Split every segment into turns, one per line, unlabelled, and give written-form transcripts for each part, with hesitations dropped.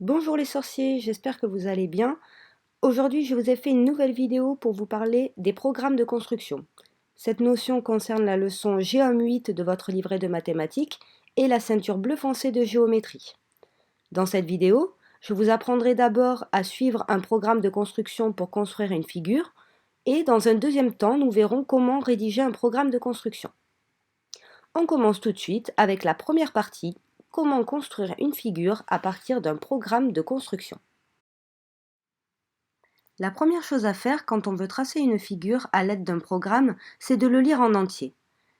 Bonjour les sorciers, j'espère que vous allez bien. Aujourd'hui, je vous ai fait une nouvelle vidéo pour vous parler des programmes de construction. Cette notion concerne la leçon Géom 8 de votre livret de mathématiques et la ceinture bleu foncé de géométrie. Dans cette vidéo, je vous apprendrai d'abord à suivre un programme de construction pour construire une figure et dans un deuxième temps, nous verrons comment rédiger un programme de construction. On commence tout de suite avec la première partie, comment construire une figure à partir d'un programme de construction. La première chose à faire quand on veut tracer une figure à l'aide d'un programme, c'est de le lire en entier.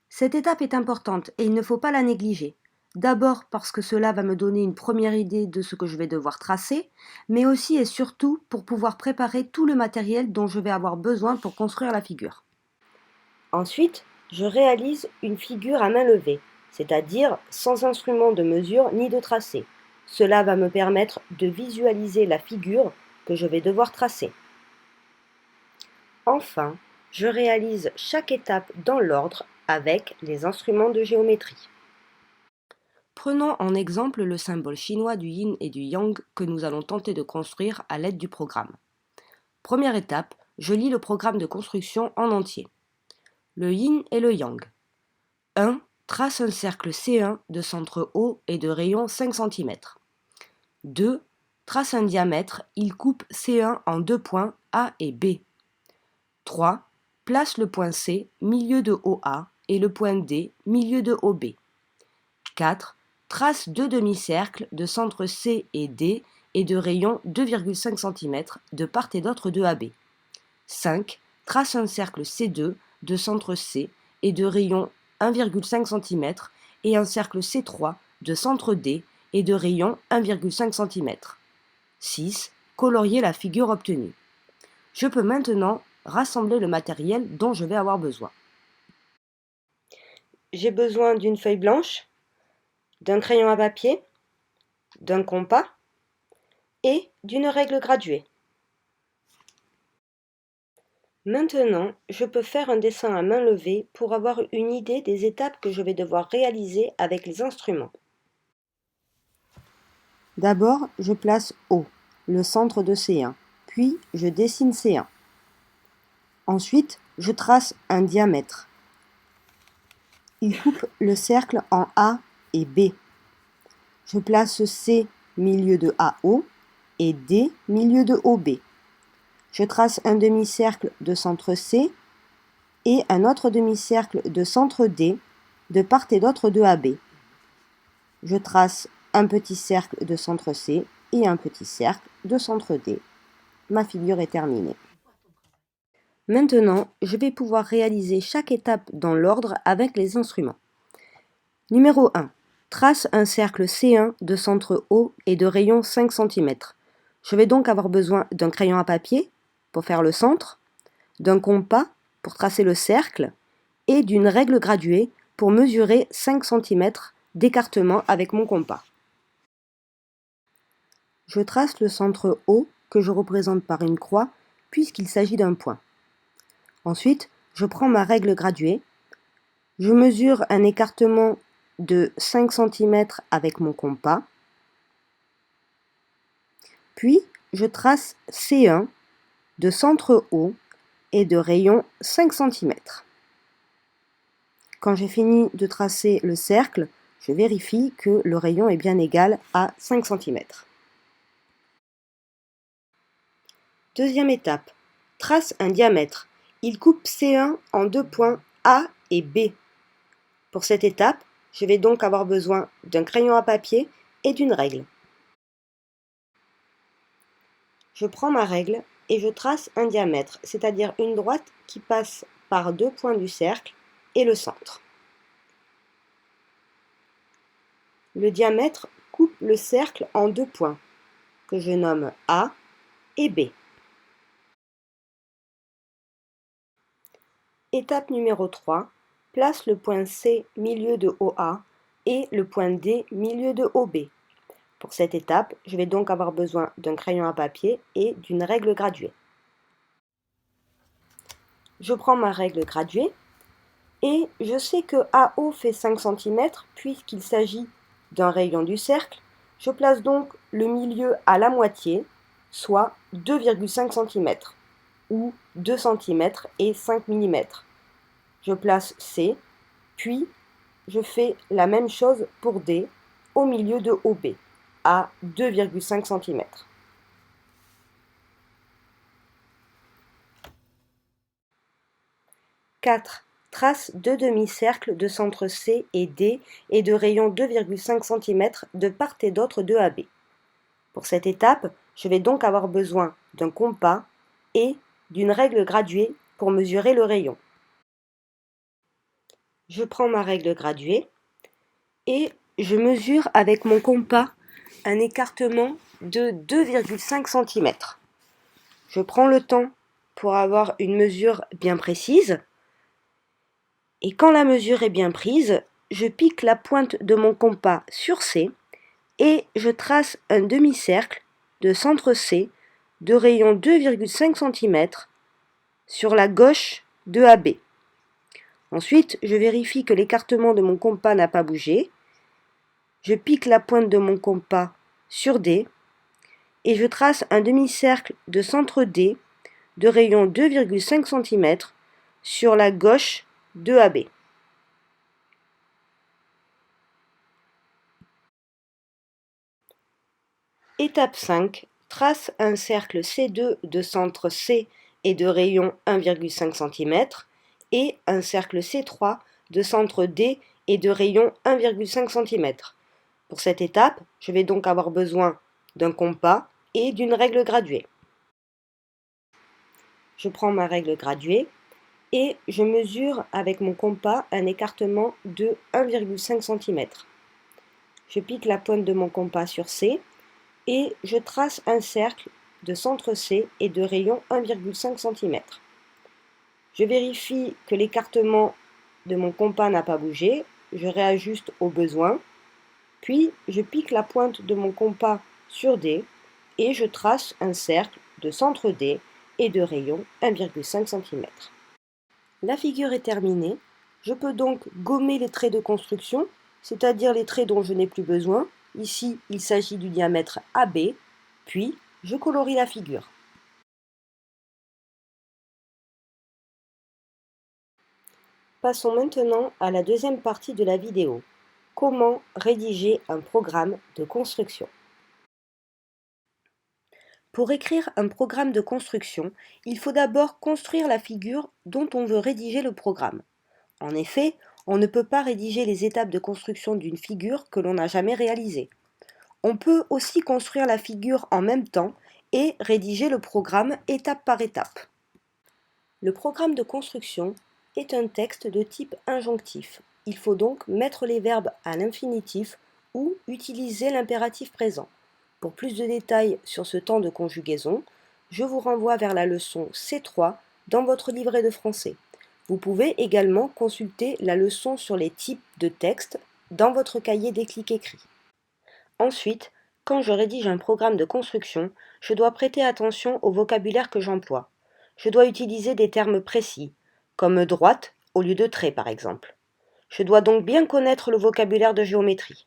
Cette étape est importante et il ne faut pas la négliger. D'abord parce que cela va me donner une première idée de ce que je vais devoir tracer, mais aussi et surtout pour pouvoir préparer tout le matériel dont je vais avoir besoin pour construire la figure. Ensuite, je réalise une figure à main levée, c'est-à-dire sans instrument de mesure ni de tracé. Cela va me permettre de visualiser la figure que je vais devoir tracer. Enfin, je réalise chaque étape dans l'ordre avec les instruments de géométrie. Prenons en exemple le symbole chinois du yin et du yang que nous allons tenter de construire à l'aide du programme. Première étape, je lis le programme de construction en entier. Le yin et le yang. 1. Trace un cercle C1 de centre haut et de rayon 5 cm. 2. Trace un diamètre, il coupe C1 en deux points A et B. 3. Place le point C, milieu de OA, et le point D, milieu de OB. 4. Trace deux demi-cercles de centre C et D et de rayon 2,5 cm de part et d'autre de AB. 5. Trace un cercle C2 de centre C et de rayon 1,5 cm et un cercle C3 de centre D et de rayon 1,5 cm. 6. Colorier la figure obtenue. Je peux maintenant rassembler le matériel dont je vais avoir besoin. J'ai besoin d'une feuille blanche, d'un crayon à papier, d'un compas et d'une règle graduée. Maintenant, je peux faire un dessin à main levée pour avoir une idée des étapes que je vais devoir réaliser avec les instruments. D'abord, je place O, le centre de C1, puis je dessine C1. Ensuite, je trace un diamètre. Il coupe le cercle en A et B. Je place C milieu de AO et D milieu de OB. Je trace un demi-cercle de centre C et un autre demi-cercle de centre D de part et d'autre de AB. Je trace un petit cercle de centre C et un petit cercle de centre D. Ma figure est terminée. Maintenant, je vais pouvoir réaliser chaque étape dans l'ordre avec les instruments. Numéro 1. Trace un cercle C1 de centre haut et de rayon 5 cm. Je vais donc avoir besoin d'un crayon à papier pour faire le centre, d'un compas pour tracer le cercle et d'une règle graduée pour mesurer 5 cm d'écartement avec mon compas. Je trace le centre haut que je représente par une croix puisqu'il s'agit d'un point. Ensuite, je prends ma règle graduée, je mesure un écartement de 5 cm avec mon compas, puis je trace C1 de centre haut et de rayon 5 cm. Quand j'ai fini de tracer le cercle, je vérifie que le rayon est bien égal à 5 cm. Deuxième étape, trace un diamètre. Il coupe C1 en deux points A et B. Pour cette étape, je vais donc avoir besoin d'un crayon à papier et d'une règle. Je prends ma règle et je trace un diamètre, c'est-à-dire une droite qui passe par deux points du cercle et le centre. Le diamètre coupe le cercle en deux points, que je nomme A et B. Étape numéro 3, place le point C milieu de OA et le point D milieu de OB. Pour cette étape, je vais donc avoir besoin d'un crayon à papier et d'une règle graduée. Je prends ma règle graduée et je sais que AO fait 5 cm puisqu'il s'agit d'un rayon du cercle. Je place donc le milieu à la moitié, soit 2,5 cm, ou 2 cm et 5 mm. Je place C, puis je fais la même chose pour D, au milieu de OB, à 2,5 cm. 4. Trace deux demi-cercles de centre C et D et de rayon 2,5 cm de part et d'autre de AB. Pour cette étape, je vais donc avoir besoin d'un compas et d'une règle graduée pour mesurer le rayon. Je prends ma règle graduée et je mesure avec mon compas un écartement de 2,5 cm. Je prends le temps pour avoir une mesure bien précise. Et quand la mesure est bien prise, je pique la pointe de mon compas sur C et je trace un demi-cercle de centre C de rayon 2,5 cm sur la gauche de AB. Ensuite, je vérifie que l'écartement de mon compas n'a pas bougé. Je pique la pointe de mon compas sur D et je trace un demi-cercle de centre D de rayon 2,5 cm sur la gauche de AB. Étape 5. Trace un cercle C2 de centre C et de rayon 1,5 cm et un cercle C3 de centre D et de rayon 1,5 cm. Pour cette étape, je vais donc avoir besoin d'un compas et d'une règle graduée. Je prends ma règle graduée et je mesure avec mon compas un écartement de 1,5 cm. Je pique la pointe de mon compas sur C et je trace un cercle de centre C et de rayon 1,5 cm. Je vérifie que l'écartement de mon compas n'a pas bougé, je réajuste au besoin, puis je pique la pointe de mon compas sur D et je trace un cercle de centre D et de rayon 1,5 cm. La figure est terminée, je peux donc gommer les traits de construction, c'est-à-dire les traits dont je n'ai plus besoin. Ici, il s'agit du diamètre AB, puis je colorie la figure. Passons maintenant à la deuxième partie de la vidéo. Comment rédiger un programme de construction? Pour écrire un programme de construction, il faut d'abord construire la figure dont on veut rédiger le programme. En effet, on ne peut pas rédiger les étapes de construction d'une figure que l'on n'a jamais réalisée. On peut aussi construire la figure en même temps et rédiger le programme étape par étape. Le programme de construction est un texte de type injonctif. Il faut donc mettre les verbes à l'infinitif ou utiliser l'impératif présent. Pour plus de détails sur ce temps de conjugaison, je vous renvoie vers la leçon C3 dans votre livret de français. Vous pouvez également consulter la leçon sur les types de texte dans votre cahier Déclic écrit. Ensuite, quand je rédige un programme de construction, je dois prêter attention au vocabulaire que j'emploie. Je dois utiliser des termes précis, comme droite au lieu de trait par exemple. Je dois donc bien connaître le vocabulaire de géométrie.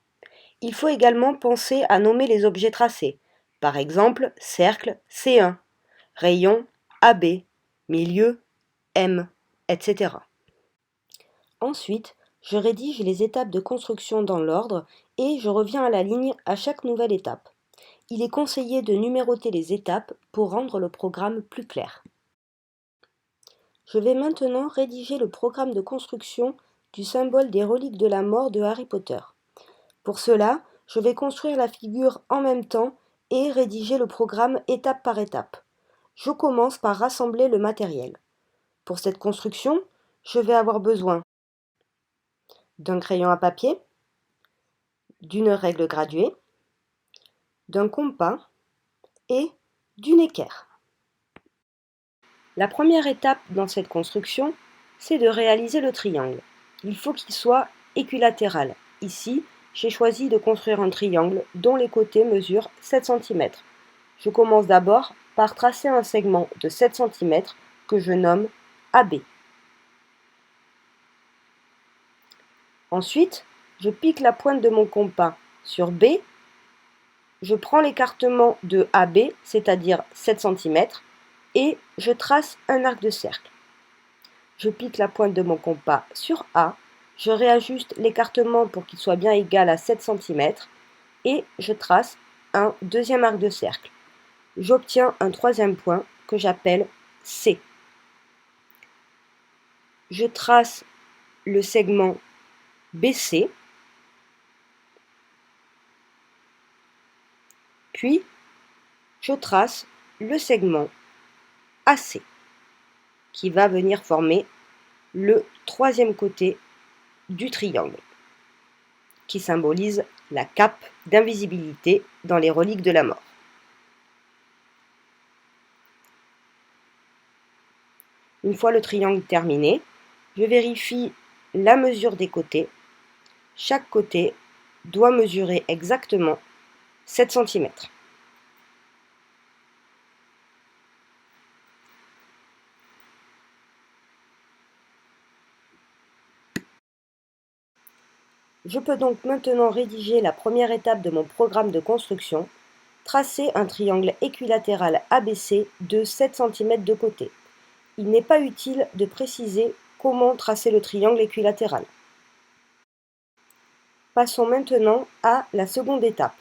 Il faut également penser à nommer les objets tracés, par exemple cercle C1, rayon AB, milieu M, etc. Ensuite, je rédige les étapes de construction dans l'ordre et je reviens à la ligne à chaque nouvelle étape. Il est conseillé de numéroter les étapes pour rendre le programme plus clair. Je vais maintenant rédiger le programme de construction du symbole des reliques de la mort de Harry Potter. Pour cela, je vais construire la figure en même temps et rédiger le programme étape par étape. Je commence par rassembler le matériel. Pour cette construction, je vais avoir besoin d'un crayon à papier, d'une règle graduée, d'un compas et d'une équerre. La première étape dans cette construction, c'est de réaliser le triangle. Il faut qu'il soit équilatéral. Ici, j'ai choisi de construire un triangle dont les côtés mesurent 7 cm. Je commence d'abord par tracer un segment de 7 cm que je nomme AB. Ensuite, je pique la pointe de mon compas sur B je prends l'écartement de AB, c'est-à-dire 7 cm, et je trace un arc de cercle. Je pique la pointe de mon compas sur A, je réajuste l'écartement pour qu'il soit bien égal à 7 cm, et je trace un deuxième arc de cercle. J'obtiens un troisième point que j'appelle C. Je trace le segment BC, puis je trace le segment AC, qui va venir former le troisième côté du triangle, qui symbolise la cape d'invisibilité dans les reliques de la mort. Une fois le triangle terminé, je vérifie la mesure des côtés. Chaque côté doit mesurer exactement 7 cm. Je peux donc maintenant rédiger la première étape de mon programme de construction, tracer un triangle équilatéral ABC de 7 cm de côté. Il n'est pas utile de préciser comment tracer le triangle équilatéral. Passons maintenant à la seconde étape.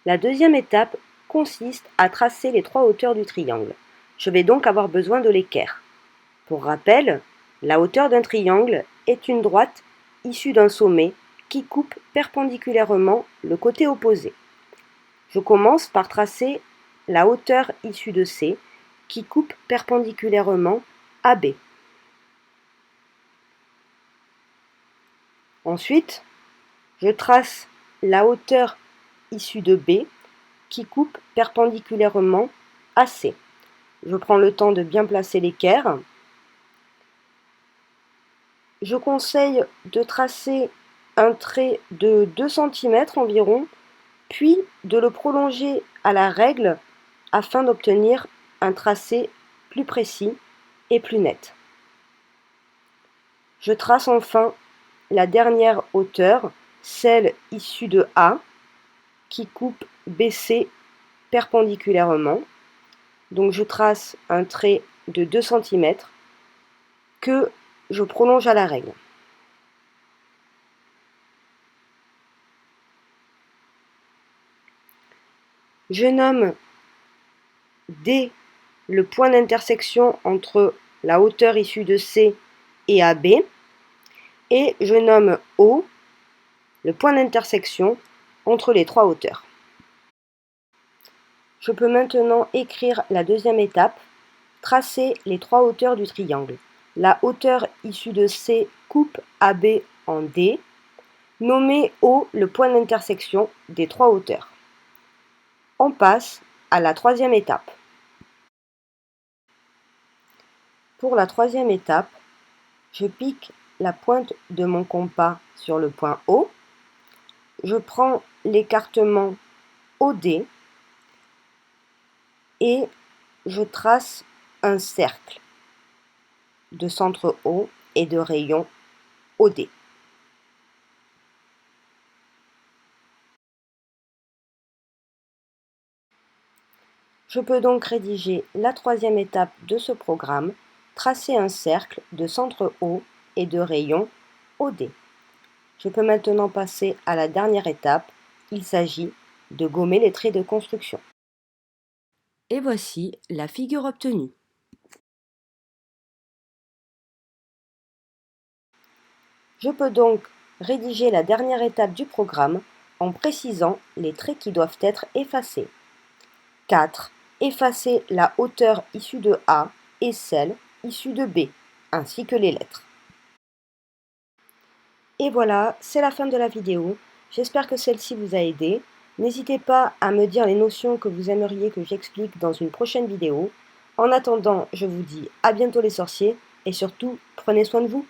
La deuxième étape consiste à tracer les trois hauteurs du triangle. Je vais donc avoir besoin de l'équerre. Pour rappel, la hauteur d'un triangle est une droite issue d'un sommet qui coupe perpendiculairement le côté opposé. Je commence par tracer la hauteur issue de C qui coupe perpendiculairement AB. Ensuite, je trace la hauteur issue de B qui coupe perpendiculairement AC. Je prends le temps de bien placer l'équerre. Je conseille de tracer un trait de 2 cm environ, puis de le prolonger à la règle afin d'obtenir un tracé plus précis et plus net. Je trace enfin la dernière hauteur, celle issue de A, qui coupe BC perpendiculairement. Donc je trace un trait de 2 cm que je prolonge à la règle. Je nomme D le point d'intersection entre la hauteur issue de C et AB, et je nomme O le point d'intersection entre les trois hauteurs. Je peux maintenant écrire la deuxième étape, tracer les trois hauteurs du triangle. La hauteur issue de C coupe AB en D, nommer O le point d'intersection des trois hauteurs. On passe à la troisième étape. Pour la troisième étape, je pique la pointe de mon compas sur le point O, je prends l'écartement OD et je trace un cercle de centre O et de rayon OD. Je peux donc rédiger la troisième étape de ce programme, tracer un cercle de centre O et de rayon OD. Je peux maintenant passer à la dernière étape, il s'agit de gommer les traits de construction. Et voici la figure obtenue. Je peux donc rédiger la dernière étape du programme en précisant les traits qui doivent être effacés. 4. Effacer la hauteur issue de A et celle issue de B, ainsi que les lettres. Et voilà, c'est la fin de la vidéo. J'espère que celle-ci vous a aidé. N'hésitez pas à me dire les notions que vous aimeriez que j'explique dans une prochaine vidéo. En attendant, je vous dis à bientôt les sorciers et surtout, prenez soin de vous.